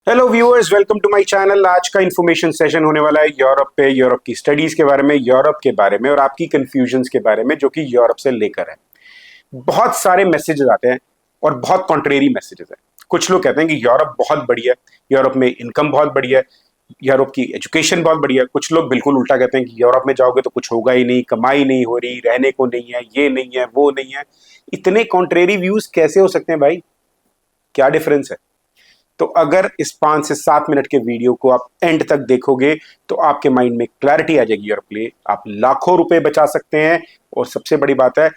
Hello viewers, welcome to my channel. आज का information session होने वाला है यूरोप पे, यूरोप की स्टडीज के बारे में, यूरोप के बारे में और आपकी कंफ्यूजन्स के बारे में जो कि यूरोप से लेकर है। बहुत सारे मैसेजेस आते हैं और बहुत कॉन्ट्रेरी मैसेजेस हैं। कुछ लोग कहते हैं कि यूरोप बहुत बढ़िया है, यूरोप में इनकम बहुत बढ़िया है, यूरोप की एजुकेशन बहुत बढ़िया है। कुछ लोग बिल्कुल उल्टा कहते हैं कि यूरोप में जाओगे तो कुछ होगा ही नहीं, कमाई नहीं हो रही, रहने को नहीं है, ये नहीं है, वो नहीं है। इतने कॉन्ट्रेरी व्यूज कैसे हो सकते हैं भाई? क्या डिफरेंस है? तो अगर इस 5 से 7 मिनट के वीडियो को आप एंड तक देखोगे तो आपके माइंड में क्लैरिटी आ जाएगी यूरोप के लिए। आप लाखों रुपए बचा सकते हैं और सबसे बड़ी बात है,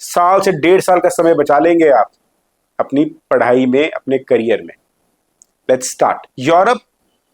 साल से 1.5 साल का समय बचा लेंगे आप अपनी पढ़ाई में, अपने करियर में। Let's start. यूरोप,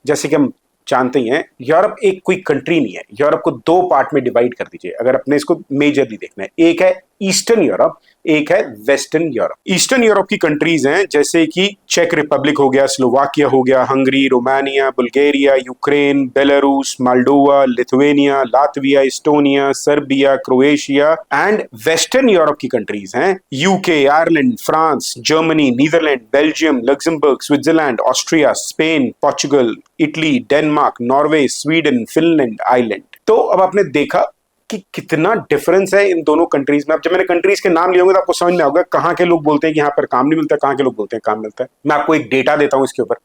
जैसे कि हम जानते ही हैं, यूरोप एक कोई कंट्री नहीं है। यूरोप को दो पार्ट में डिवाइड कर दीजिए अगर अपने इसको मेजरली देखना है। एक है ईस्टर्न यूरोप, एक है वेस्टर्न यूरोप। ईस्टर्न यूरोप की कंट्रीज हैं जैसे कि चेक रिपब्लिक हो गया, स्लोवाकिया हो गया, Hungary, Romania, Bulgaria, Ukraine, Belarus, Moldova, Lithuania, Latvia, Estonia, Serbia, Croatia. And western Europe की कंट्रीज हैं UK, Ireland, France, Germany, Netherland, Belgium, Luxembourg, Switzerland, Austria, Spain, Portugal, Italy, Denmark, Norway, Sweden, Finland, Iceland. तो अब आपने देखा कि कितना difference है इन दोनों कंट्रीज में। अब जब मैंने कंट्रीज के नाम लिए होंगे तो आपको समझ में आएगा कहां के लोग बोलते हैं कि यहां पर काम नहीं मिलता, कहां के लोग बोलते हैं काम मिलता है। मैं आपको एक डेटा देता हूं इसके ऊपर।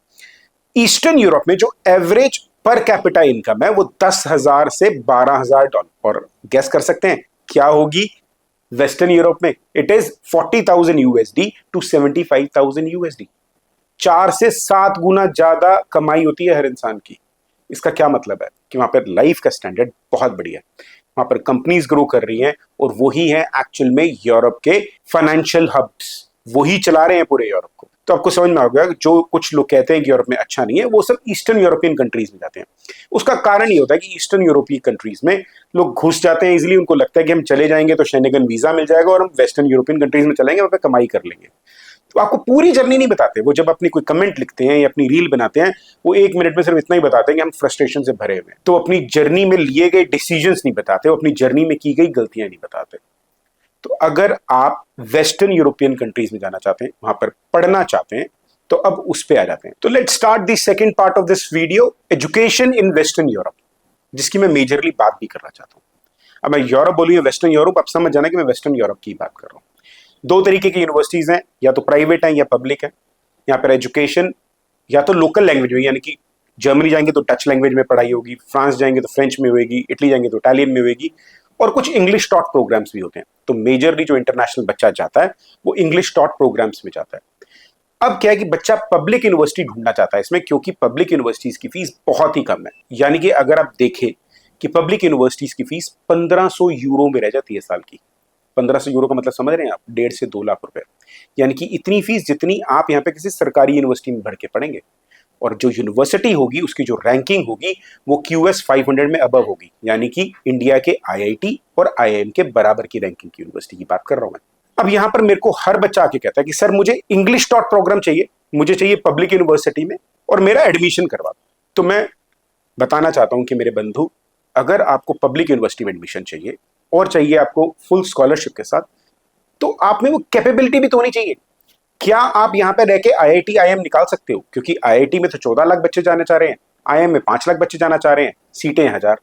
ईस्टर्न यूरोप में जो एवरेज पर कैपिटा इनकम है वो 10,000 से $12,000। और गेस कर सकते हैं क्या होगी वेस्टर्न यूरोप में? It is 40,000 USD to 75,000 USD. 4 से 7 गुना ज्यादा कमाई होती है हर इंसान की। इसका क्या मतलब है कि वहां पर लाइफ का स्टैंडर्ड बहुत बढ़िया है, वहां पर कंपनीज ग्रो कर रही हैं और वही है एक्चुअल में यूरोप के फाइनेंशियल हब्स। वही चला रहे हैं पूरे यूरोप को। तो आपको समझ में आ गया जो कुछ लोग कहते हैं कि यूरोप में अच्छा नहीं है, वो सब ईस्टर्न यूरोपियन कंट्रीज में जाते हैं। उसका कारण ये होता है कि ईस्टर्न यूरोपीय कंट्रीज में लोग घुस जाते हैं इजिली। उनको लगता है कि हम चले जाएंगे तो शेंगन वीजा मिल जाएगा और हम वेस्टर्न यूरोपियन कंट्रीज में चलेंगे, वहां पर कमाई कर लेंगे। तो आपको पूरी जर्नी नहीं बताते। वो जब अपनी कोई कमेंट लिखते हैं या अपनी रील बनाते हैं, वो 1 मिनट में सिर्फ इतना ही बताते हैं कि हम फ्रस्ट्रेशन से भरे हुए हैं। तो अपनी जर्नी में लिए गए डिसीजंस नहीं बताते, वो अपनी जर्नी में की गई गलतियां नहीं बताते। तो अगर आप वेस्टर्न यूरोपियन कंट्रीज में जाना चाहते हैं, वहां पर पढ़ना चाहते हैं, तो अब उस पे आ जाते हैं। तो let's start the second part of this video, education in western Europe, जिसकी मैं मेजरली बात भी करना चाहता हूं। अब मैं यूरोप बोली वेस्टर्न यूरोप, अब समझ जाना कि मैं वेस्टर्न यूरोप की बात कर रहा हूं। दो तरीके की यूनिवर्सिटीज हैं, या तो प्राइवेट है या पब्लिक है। यहाँ पर एजुकेशन या तो लोकल लैंग्वेज में, यानी कि जर्मनी जाएंगे तो डच लैंग्वेज में पढ़ाई होगी, फ्रांस जाएंगे तो फ्रेंच में होगी, इटली जाएंगे तो इटालियन में होगी, और कुछ इंग्लिश टॉट प्रोग्राम्स भी होते हैं। तो मेजरली जो इंटरनेशनल बच्चा जाता है वो इंग्लिश टॉट प्रोग्राम्स में जाता है। अब क्या है कि बच्चा पब्लिक यूनिवर्सिटी ढूंढना चाहता है इसमें, क्योंकि पब्लिक यूनिवर्सिटीज की फीस बहुत ही कम है। यानी कि अगर आप देखें कि पब्लिक यूनिवर्सिटीज की फीस 1500 यूरो में रह जाती है साल की। 1500 यूरो का मतलब समझ रहे हैं आप? 1.5 से 2 लाख रुपए। यानी कि इतनी फीस जितनी आप यहाँ पे किसी सरकारी यूनिवर्सिटी में भर के पढ़ेंगे। और जो यूनिवर्सिटी होगी उसकी जो रैंकिंग होगी वो QS 500 में अबव होगी, यानी कि इंडिया के IIT और IIM के बराबर की रैंकिंग की यूनिवर्सिटी की बात कर रहा हूं मैं। अब यहां पर मेरे को हर बच्चा आके कहता है कि सर मुझे इंग्लिश टॉट प्रोग्राम चाहिए, मुझे चाहिए पब्लिक यूनिवर्सिटी में, और मेरा एडमिशन करवा दो। तो मैं बताना चाहता हूं कि मेरे बंधु, अगर आपको पब्लिक यूनिवर्सिटी में एडमिशन चाहिए और चाहिए आपको फुल स्कॉलरशिप के साथ, तो आप में वो कैपेबिलिटी भी तो होनी चाहिए। क्या आप यहां पर रह के IIT IIM निकाल सकते हो? क्योंकि IIT में तो 14 लाख बच्चे जाना चाह रहे हैं, IIM में 5 लाख बच्चे जाना चाह रहे हैं, सीटें 1000।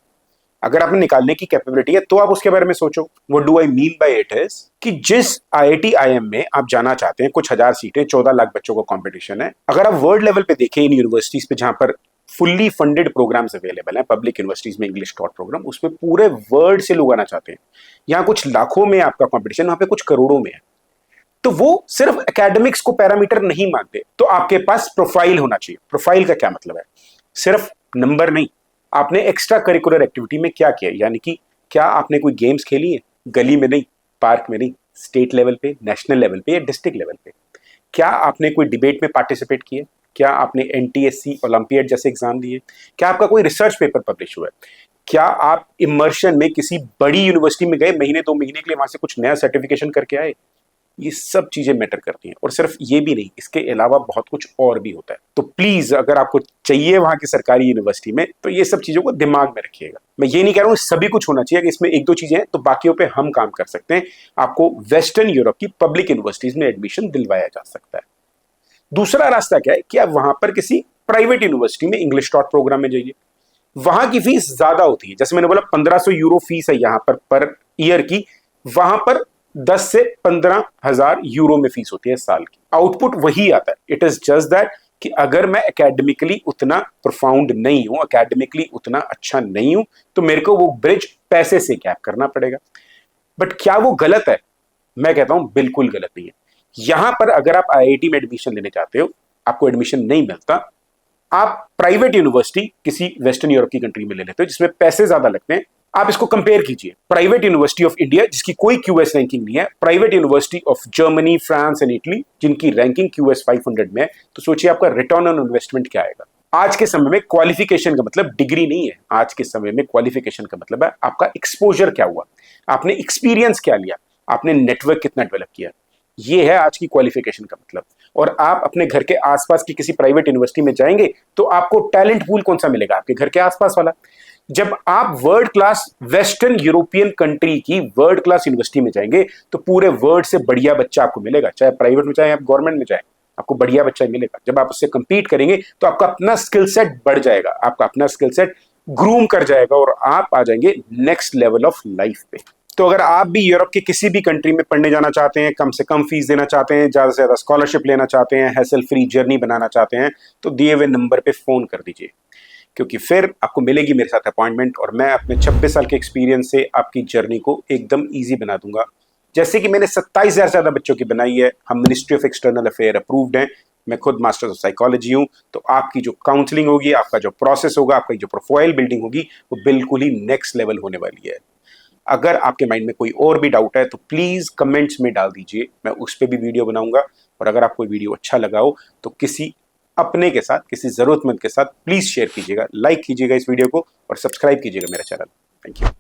अगर आपने निकालने की कैपेबिलिटी है तो आप उसके बारे में सोचो। What do I mean by it is कि जिस IIT IIM में आप जाना चाहते हैं, कुछ 1000 सीटें, 14 लाख बच्चों का कंपटीशन है। अगर आप वर्ल्ड लेवल पे देखें इन यूनिवर्सिटीज पे जहां पर फुल्ली फंडेड प्रोग्राम्स अवेलेबल हैं, पब्लिक यूनिवर्सिटीज में इंग्लिश टॉट प्रोग्राम, उसमें पूरे वर्ल्ड से लोग आना चाहते हैं। यहाँ कुछ लाखों में आपका कॉम्पिटिशन, वहां पे कुछ करोड़ों में है। तो वो सिर्फ एकेडमिक्स को पैरामीटर नहीं मानते। तो आपके पास प्रोफाइल होना चाहिए। प्रोफाइल का क्या मतलब है? सिर्फ नंबर नहीं, आपने एक्स्ट्रा करिकुलर एक्टिविटी में क्या किया, यानी कि क्या आपने कोई गेम्स खेली है? गली में नहीं, पार्क में नहीं, स्टेट लेवल पे, नेशनल लेवल पे या डिस्ट्रिक्ट लेवल पे। क्या आपने कोई डिबेट में पार्टिसिपेट किए? क्या आपने NTSC ओलंपियड जैसे एग्जाम दिए? क्या आपका कोई रिसर्च पेपर पब्लिश हुआ है? क्या आप इमर्शन में किसी बड़ी यूनिवर्सिटी में गए, महीने 2 महीने के लिए, वहां से कुछ नया सर्टिफिकेशन करके आए? ये सब चीजें मैटर करती हैं। और सिर्फ ये भी नहीं, इसके अलावा बहुत कुछ और भी होता है। तो प्लीज अगर आपको चाहिए वहां की सरकारी यूनिवर्सिटी में, तो ये सब चीजों को दिमाग में रखिएगा। मैं ये नहीं कह रहा हूं सभी कुछ होना चाहिए, कि इसमें 1-2 चीजें हैं तो बाकियों पे हम काम कर सकते हैं। आपको वेस्टर्न यूरोप की पब्लिक यूनिवर्सिटीज में एडमिशन दिलवाया जा सकता है। दूसरा रास्ता क्या है कि आप वहां पर किसी प्राइवेट यूनिवर्सिटी में इंग्लिश टॉट प्रोग्राम में जाइए, वहां की फीस ज्यादा होती है। जैसे मैंने बोला 1500 यूरो फीस है यहां पर ईयर की, वहां पर 10 से 15,000 यूरो में फीस होती है साल की। आउटपुट वही आता है। इट इज जस्ट दैट कि अगर मैं एकेडमिकली उतना प्रोफाउंड नहीं हूं, एकेडमिकली उतना अच्छा नहीं हूं, तो मेरे को वो ब्रिज पैसे से कैप करना पड़ेगा। बट क्या वो गलत है? मैं कहता हूं बिल्कुल गलत नहीं है। यहां पर अगर आप आईआईटी में एडमिशन लेने चाहते हो, आपको एडमिशन नहीं मिलता, आप प्राइवेट यूनिवर्सिटी किसी वेस्टर्न यूरोप की कंट्री में ले लेते हो जिसमें पैसे ज्यादा लगते हैं। आप इसको कंपेयर कीजिए, प्राइवेट यूनिवर्सिटी ऑफ इंडिया जिसकी कोई क्यूएस रैंकिंग नहीं है, private university of Germany, France and Italy जिनकी रैंकिंग क्यूएस 500 में है, तो सोचिए आपका रिटर्न ऑन इन्वेस्टमेंट क्या आएगा। आज के समय में क्वालिफिकेशन का मतलब डिग्री नहीं है। आज के समय में क्वालिफिकेशन का मतलब है आपका एक्सपोजर क्या हुआ, आपने एक्सपीरियंस क्या लिया, आपने नेटवर्क कितना डेवलप किया। ये है आज की क्वालिफिकेशन का मतलब। और आप अपने घर के आसपास की किसी प्राइवेट यूनिवर्सिटी में जाएंगे तो आपको टैलेंट पूल कौन सा मिलेगा? आपके घर के आसपास वाला। जब आप world class western European country की वर्ल्ड क्लास यूनिवर्सिटी में जाएंगे तो पूरे वर्ल्ड से बढ़िया बच्चा आपको मिलेगा, चाहे प्राइवेट में चाहे आप गवर्नमेंट में जाए, आपको बढ़िया बच्चा मिलेगा। जब आप उससे कंपीट करेंगे तो आपका अपना स्किल सेट बढ़ जाएगा, आपका अपना स्किल सेट ग्रूम कर जाएगा और आप आ जाएंगे नेक्स्ट लेवल ऑफ लाइफ पे। तो अगर आप भी यूरोप के किसी भी कंट्री में पढ़ने जाना चाहते हैं, कम से कम फीस देना चाहते हैं, ज्यादा से ज्यादा स्कॉलरशिप लेना चाहते हैं, हैसल फ्री जर्नी बनाना चाहते हैं, तो दिए हुए नंबर पे फोन कर दीजिए, क्योंकि फिर आपको मिलेगी मेरे साथ अपॉइंटमेंट और मैं अपने 26 साल के एक्सपीरियंस से आपकी जर्नी को एकदम ईजी बना दूंगा। जैसे कि मैंने 27,000 से ज्यादा बच्चों की बनाई है। हम ministry of external affair approved हैं, मैं खुद मास्टर्स ऑफ साइकोलॉजी हूं। तो आपकी जो काउंसलिंग होगी, आपका जो प्रोसेस होगा, आपकी जो प्रोफाइल बिल्डिंग होगी, वो बिल्कुल ही नेक्स्ट लेवल होने वाली है। अगर आपके माइंड में कोई और भी डाउट है तो प्लीज कमेंट्स में डाल दीजिए, मैं उस पर भी वीडियो बनाऊंगा। और अगर आपको वीडियो अच्छा लगा हो तो किसी अपने के साथ, किसी जरूरतमंद के साथ प्लीज शेयर कीजिएगा, लाइक कीजिएगा इस वीडियो को और सब्सक्राइब कीजिएगा मेरा चैनल। Thank you.